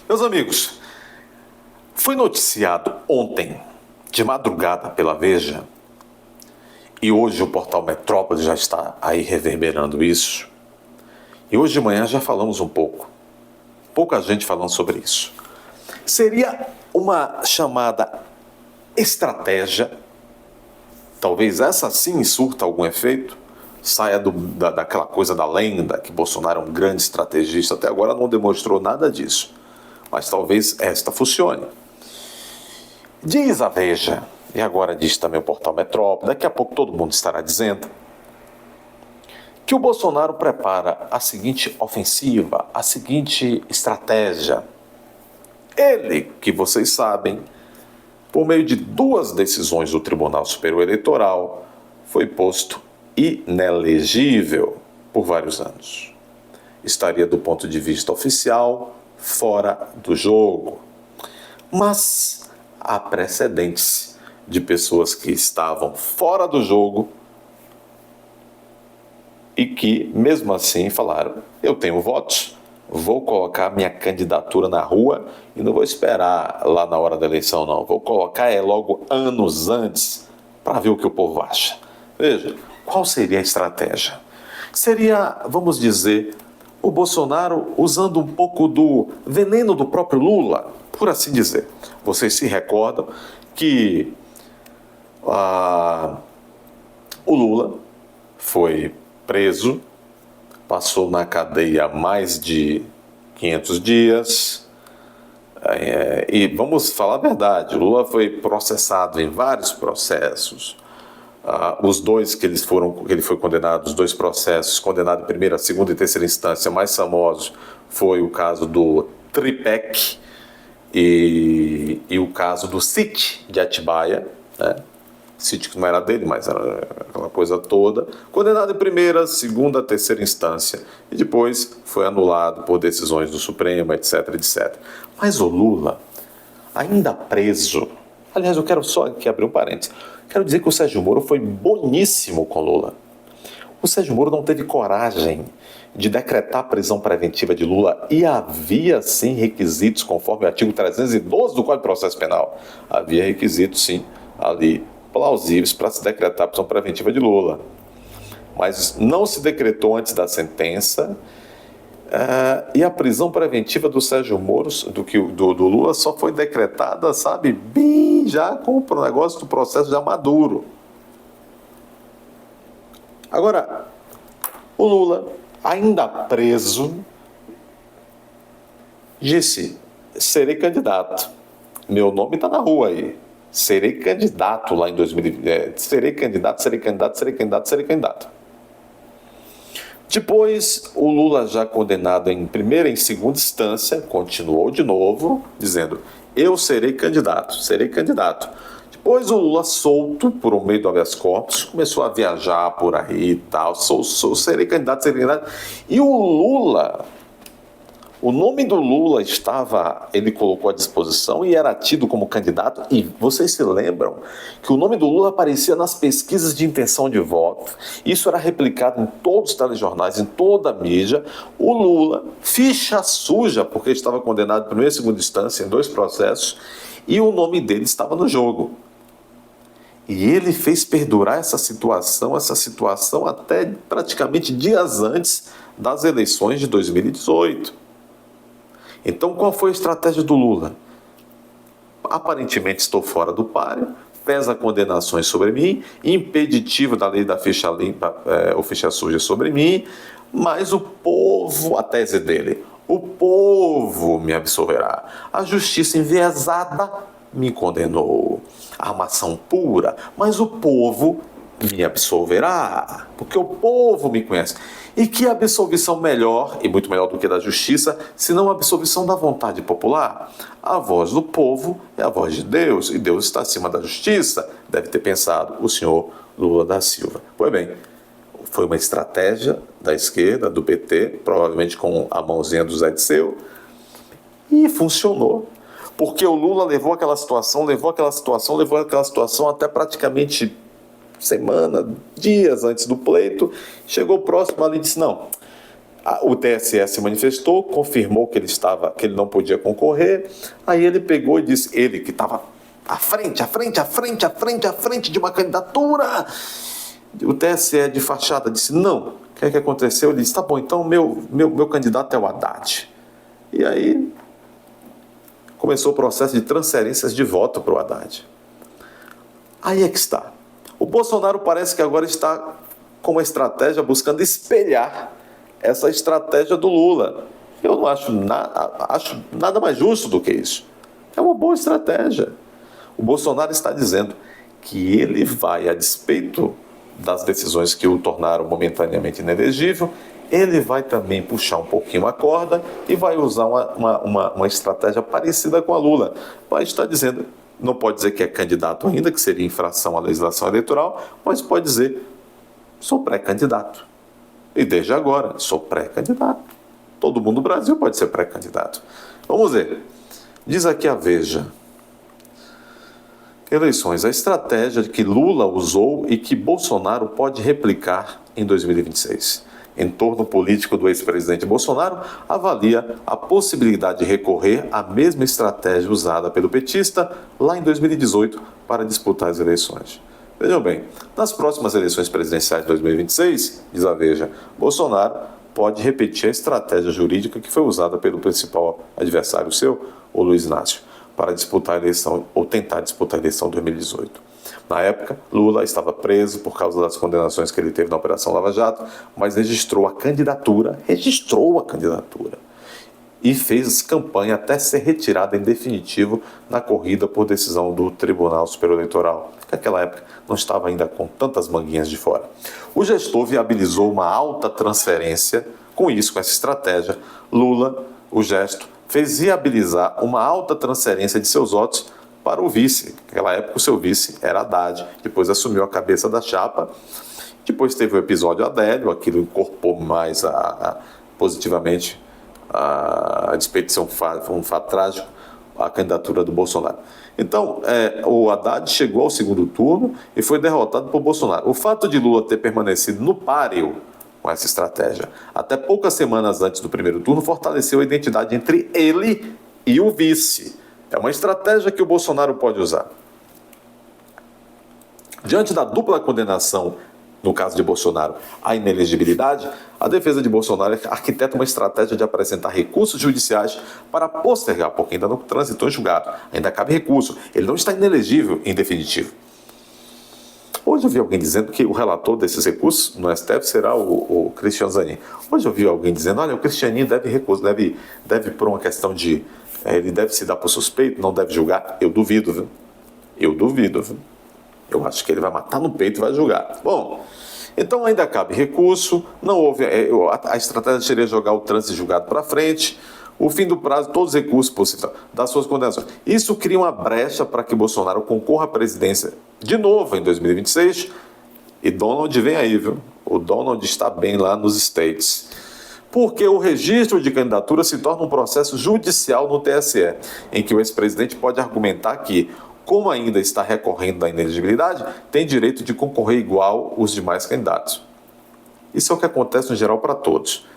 Meus amigos, foi noticiado ontem, de madrugada, pela Veja, e hoje o portal Metrópole já está aí reverberando isso, e hoje de manhã já falamos um pouca gente falando sobre isso. Seria uma chamada estratégia, talvez essa sim surta algum efeito, saia daquela coisa da lenda, que Bolsonaro é um grande estrategista, até agora não demonstrou nada disso. Mas talvez esta funcione. Diz a Veja, e agora diz também o portal Metrópole, daqui a pouco todo mundo estará dizendo, que o Bolsonaro prepara a seguinte ofensiva, a seguinte estratégia. Ele, que vocês sabem, por meio de 2 decisões do Tribunal Superior Eleitoral, foi posto inelegível por vários anos. Estaria, do ponto de vista oficial, fora do jogo. Mas há precedentes de pessoas que estavam fora do jogo e que, mesmo assim, falaram: eu tenho votos, vou colocar minha candidatura na rua e não vou esperar lá na hora da eleição, não. Vou colocar logo anos antes para ver o que o povo acha. Veja, qual seria a estratégia? Seria, vamos dizer, o Bolsonaro usando um pouco do veneno do próprio Lula, por assim dizer. Vocês se recordam que o Lula foi preso, passou na cadeia mais de 500 dias, e vamos falar a verdade, o Lula foi processado em vários processos. Os 2 que ele foi condenado, os 2 processos, condenado em primeira, segunda e terceira instância, mais famosos, foi o caso do Tripec e o caso do sítio de Atibaia, né? Sítio que não era dele, mas era aquela coisa toda. Condenado em primeira, segunda, terceira instância, e depois foi anulado por decisões do Supremo, etc, etc. Mas o Lula, ainda preso, aliás, eu quero só aqui abrir um parênteses, quero dizer que o Sérgio Moro foi boníssimo com Lula. O Sérgio Moro não teve coragem de decretar a prisão preventiva de Lula, e havia sim requisitos, conforme o artigo 312 do Código de Processo Penal. Havia requisitos sim ali plausíveis para se decretar a prisão preventiva de Lula. Mas não se decretou antes da sentença, e a prisão preventiva do Sérgio Moro, do Lula, só foi decretada, sabe, bem já com o negócio do processo já maduro. Agora, o Lula, ainda preso, disse: serei candidato. Meu nome está na rua aí. Serei candidato lá em 2020. Serei candidato. Depois, o Lula, já condenado em primeira e em segunda instância, continuou de novo, dizendo: eu serei candidato. Depois, o Lula, solto por meio do habeas corpus, começou a viajar por aí e tal. Serei candidato. E o Lula, o nome do Lula ele colocou à disposição e era tido como candidato. E vocês se lembram que o nome do Lula aparecia nas pesquisas de intenção de voto. Isso era replicado em todos os telejornais, em toda a mídia. O Lula, ficha suja, porque estava condenado em primeira e segunda instância em 2 processos, e o nome dele estava no jogo. E ele fez perdurar essa situação até praticamente dias antes das eleições de 2018. Então, qual foi a estratégia do Lula? Aparentemente estou fora do páreo, pesa condenações sobre mim, impeditivo da lei da ficha limpa, ou ficha suja sobre mim, mas o povo, a tese dele, o povo me absolverá. A justiça enviesada me condenou. Armação pura, mas o povo me absolverá, porque o povo me conhece. E que absolvição melhor, e muito melhor do que da justiça, senão a absolvição da vontade popular? A voz do povo é a voz de Deus, e Deus está acima da justiça, deve ter pensado o senhor Lula da Silva. Pois bem, foi uma estratégia da esquerda, do PT, provavelmente com a mãozinha do Zé Disseu, e funcionou. Porque o Lula levou aquela situação até praticamente semana, dias antes do pleito, chegou próximo ali e disse: não, O TSE se manifestou, confirmou que ele não podia concorrer. Aí ele pegou e disse, ele que estava à frente de uma candidatura. O TSE de fachada disse, não. O que é que aconteceu? Ele disse, tá bom, então meu candidato é o Haddad. E aí começou o processo de transferências de voto para o Haddad. Aí é que está. O Bolsonaro parece que agora está com uma estratégia buscando espelhar essa estratégia do Lula. Eu não acho nada mais justo do que isso. É uma boa estratégia. O Bolsonaro está dizendo que ele vai, a despeito das decisões que o tornaram momentaneamente inelegível, ele vai também puxar um pouquinho a corda e vai usar uma estratégia parecida com a Lula. Vai estar dizendo, não pode dizer que é candidato ainda, que seria infração à legislação eleitoral, mas pode dizer, sou pré-candidato. E desde agora, sou pré-candidato. Todo mundo no Brasil pode ser pré-candidato. Vamos ver. Diz aqui a Veja. Eleições. A estratégia que Lula usou e que Bolsonaro pode replicar em 2026. Entorno político do ex-presidente Bolsonaro avalia a possibilidade de recorrer à mesma estratégia usada pelo petista lá em 2018 para disputar as eleições. Vejam bem, nas próximas eleições presidenciais de 2026, diz a Veja, Bolsonaro pode repetir a estratégia jurídica que foi usada pelo principal adversário seu, o Luiz Inácio, para disputar a eleição ou tentar disputar a eleição de 2018. Na época, Lula estava preso por causa das condenações que ele teve na Operação Lava Jato, mas registrou a candidatura e fez campanha até ser retirada em definitivo na corrida por decisão do Tribunal Superior Eleitoral, que naquela época não estava ainda com tantas manguinhas de fora. O gestor viabilizou uma alta transferência, com essa estratégia, Lula, o gesto, fez viabilizar uma alta transferência de seus votos para o vice. Naquela época o seu vice era Haddad, depois assumiu a cabeça da chapa, depois teve o episódio Adélio, aquilo incorporou mais positivamente, a despeito de ser um fato trágico, a candidatura do Bolsonaro. Então, o Haddad chegou ao segundo turno e foi derrotado por Bolsonaro. O fato de Lula ter permanecido no páreo com essa estratégia, até poucas semanas antes do primeiro turno, fortaleceu a identidade entre ele e o vice. É uma estratégia que o Bolsonaro pode usar. Diante da dupla condenação, no caso de Bolsonaro, à inelegibilidade, a defesa de Bolsonaro arquiteta uma estratégia de apresentar recursos judiciais para postergar, porque ainda não transitou em julgado, ainda cabe recurso, ele não está inelegível em definitivo. Hoje eu vi alguém dizendo que o relator desses recursos no STF será o Cristiano Zanin. Hoje eu vi alguém dizendo, olha, o Cristianinho deve por uma questão de, ele deve se dar por suspeito, não deve julgar. Eu duvido, viu? Eu acho que ele vai matar no peito e vai julgar. Bom, então ainda cabe recurso, não houve, a estratégia seria jogar o trânsito julgado para frente, o fim do prazo, todos os recursos possíveis das suas condenações. Isso cria uma brecha para que Bolsonaro concorra à presidência de novo em 2026. E Donald vem aí, viu? O Donald está bem lá nos States. Porque o registro de candidatura se torna um processo judicial no TSE, em que o ex-presidente pode argumentar que, como ainda está recorrendo da inelegibilidade, tem direito de concorrer igual os demais candidatos. Isso é o que acontece no geral para todos.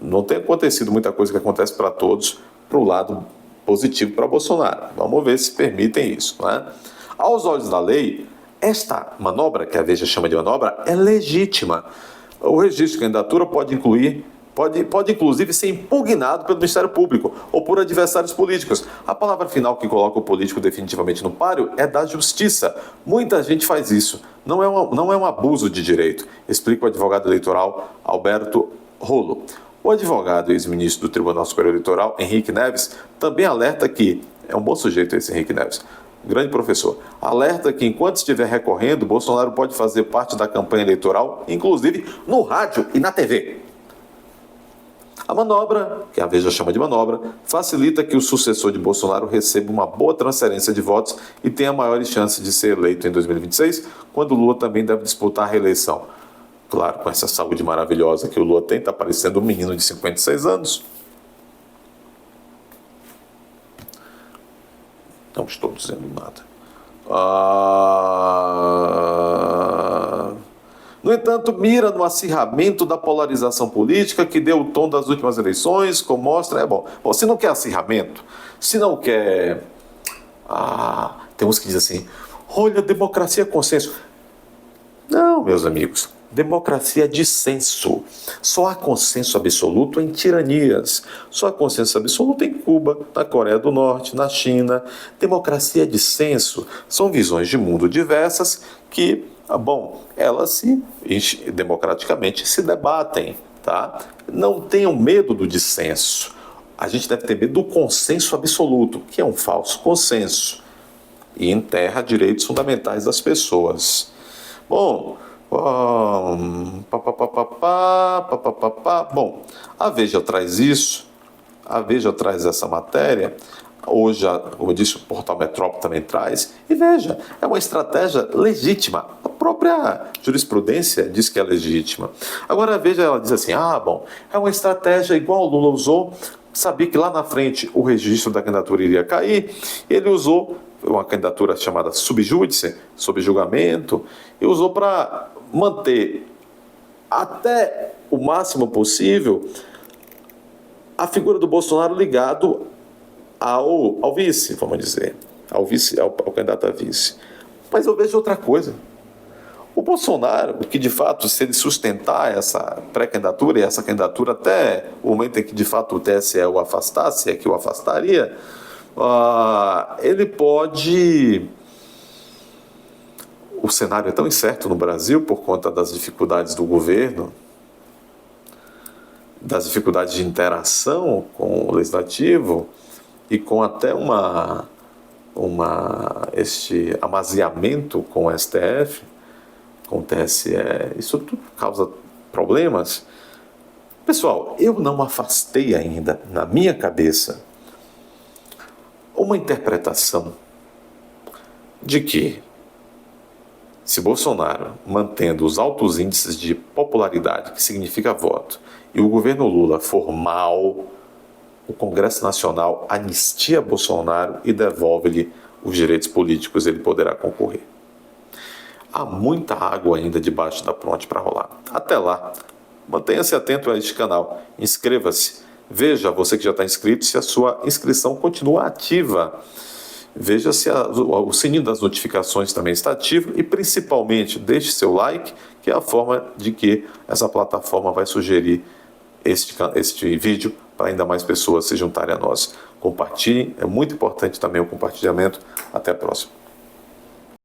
Não tem acontecido muita coisa que acontece para todos para o lado positivo para Bolsonaro. Vamos ver se permitem isso, não é? Aos olhos da lei, esta manobra, que a Veja chama de manobra, é legítima. O registro de candidatura pode inclusive ser impugnado pelo Ministério Público ou por adversários políticos. A palavra final que coloca o político definitivamente no páreo é da justiça. Muita gente faz isso. Não é um abuso de direito, explica o advogado eleitoral Alberto Rolo. O advogado e ex-ministro do Tribunal Superior Eleitoral, Henrique Neves, também alerta que, é um bom sujeito esse Henrique Neves, grande professor, alerta que enquanto estiver recorrendo, Bolsonaro pode fazer parte da campanha eleitoral, inclusive no rádio e na TV. A manobra, que a Veja chama de manobra, facilita que o sucessor de Bolsonaro receba uma boa transferência de votos e tenha maiores chances de ser eleito em 2026, quando Lula também deve disputar a reeleição. Claro, com essa saúde maravilhosa que o Lula tem, está parecendo um menino de 56 anos. Não estou dizendo nada. No entanto, mira no acirramento da polarização política que deu o tom das últimas eleições, como mostra, bom, se não quer acirramento, se não quer... tem uns que dizem assim, olha, democracia é consenso. Não, meus amigos, democracia é dissenso. Só há consenso absoluto em tiranias. Só há consenso absoluto em Cuba, na Coreia do Norte, na China. Democracia é dissenso. São visões de mundo diversas que, elas democraticamente se debatem, tá? Não tenham medo do dissenso. A gente deve ter medo do consenso absoluto, que é um falso consenso e enterra direitos fundamentais das pessoas. Bom, a Veja traz isso, a Veja traz essa matéria, hoje, como eu disse, o Portal Metrópole também traz, e veja, é uma estratégia legítima, a própria jurisprudência diz que é legítima. Agora a Veja, ela diz assim, é uma estratégia igual o Lula usou, sabia que lá na frente o registro da candidatura iria cair, ele usou uma candidatura chamada subjúdice, sob julgamento, e usou para manter até o máximo possível a figura do Bolsonaro ligado ao vice, vamos dizer, ao candidato a vice. Mas eu vejo outra coisa. O Bolsonaro, que de fato, se ele sustentar essa pré-candidatura e essa candidatura até o momento em que de fato o TSE o afastasse, é que o afastaria, ele pode... O cenário é tão incerto no Brasil por conta das dificuldades do governo, das dificuldades de interação com o legislativo e com até este amaziamento com o STF, com o TSE. Isso tudo causa problemas. Pessoal, eu não afastei ainda, na minha cabeça, uma interpretação de que, se Bolsonaro, mantendo os altos índices de popularidade, que significa voto, e o governo Lula for mal, o Congresso Nacional anistia Bolsonaro e devolve-lhe os direitos políticos, ele poderá concorrer. Há muita água ainda debaixo da ponte para rolar. Até lá, mantenha-se atento a este canal, inscreva-se, veja, você que já está inscrito, se a sua inscrição continua ativa. Veja se o sininho das notificações também está ativo e, principalmente, deixe seu like, que é a forma de que essa plataforma vai sugerir este vídeo para ainda mais pessoas se juntarem a nós. Compartilhem, é muito importante também o compartilhamento. Até a próxima.